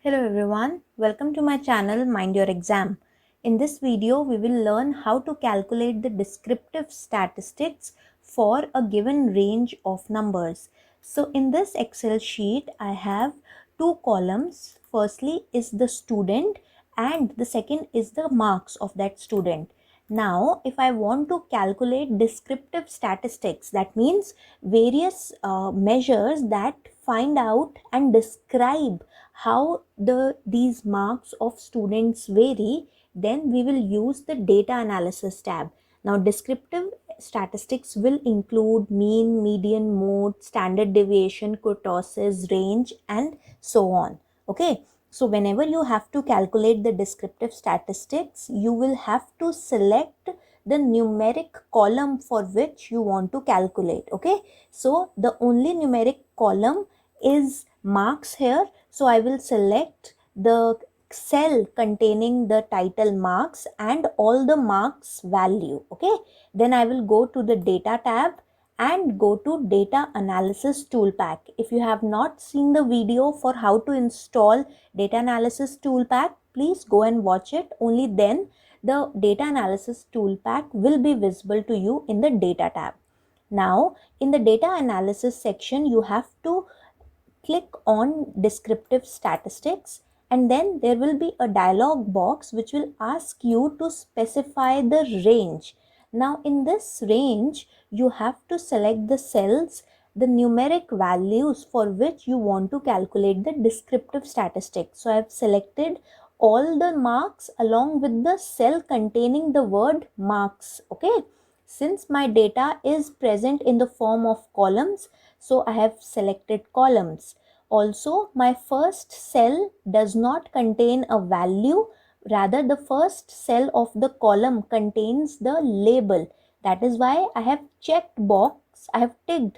Hello everyone, welcome to my channel Mind Your Exam. In this video, we will learn how to calculate the descriptive statistics for a given range of numbers. So in this Excel sheet, I have two columns. Firstly is the student and the second is the marks of that student. Now, if I want to calculate descriptive statistics, that means various measures that find out and describe how these marks of students vary, then we will use the data analysis tab. Now, descriptive statistics will include mean, median, mode, standard deviation, kurtosis, range, and so on. Okay. So whenever you have to calculate the descriptive statistics, you will have to select the numeric column for which you want to calculate. Okay. So the only numeric column is marks here. So I will select the cell containing the title marks and all the marks value. Okay. Then I will go to the data tab and go to Data Analysis Toolpak. If you have not seen the video for how to install Data Analysis Toolpak, please go and watch it. Only then the Data Analysis Toolpak will be visible to you in the Data tab. Now, in the Data Analysis section, you have to click on Descriptive Statistics, and then there will be a dialog box which will ask you to specify the range. Now in this range, you have to select the cells, the numeric values for which you want to calculate the descriptive statistics. So I have selected all the marks along with the cell containing the word marks. Okay. Since my data is present in the form of columns, so I have selected columns. Also, my first cell does not contain a value. Rather, the first cell of the column contains the label. That is why I have ticked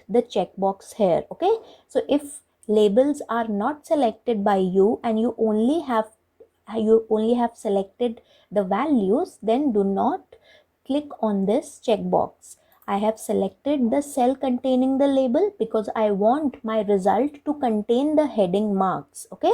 the checkbox here. Okay. So if labels are not selected by you and you only have selected the values, then do not click on this checkbox. I have selected the cell containing the label because I want my result to contain the heading marks. Okay.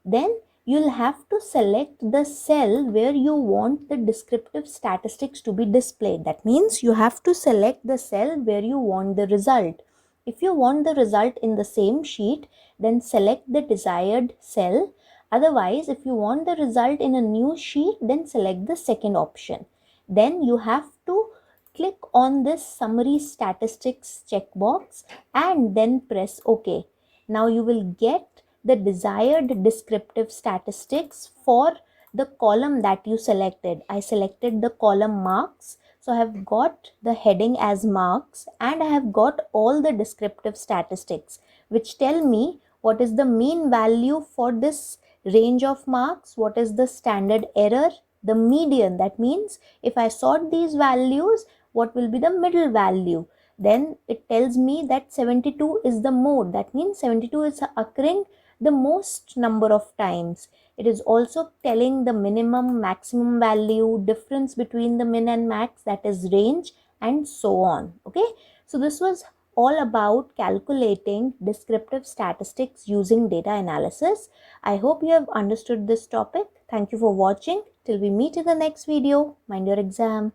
Then you'll have to select the cell where you want the descriptive statistics to be displayed. That means you have to select the cell where you want the result. If you want the result in the same sheet, then select the desired cell. Otherwise, if you want the result in a new sheet, then select the second option. Then you have to click on this summary statistics checkbox and then press OK. Now you will get the desired descriptive statistics for the column that you selected. I selected the column marks. So I have got the heading as marks and I have got all the descriptive statistics which tell me what is the mean value for this range of marks, what is the standard error, the median. That means if I sort these values, what will be the middle value? Then it tells me that 72 is the mode. That means 72 is occurring the most number of times. It is also telling the minimum, maximum value, difference between the min and max, that is range, and so on. Okay. So this was all about calculating descriptive statistics using data analysis. I hope you have understood this topic. Thank you for watching. Till we meet in the next video, mind your exam.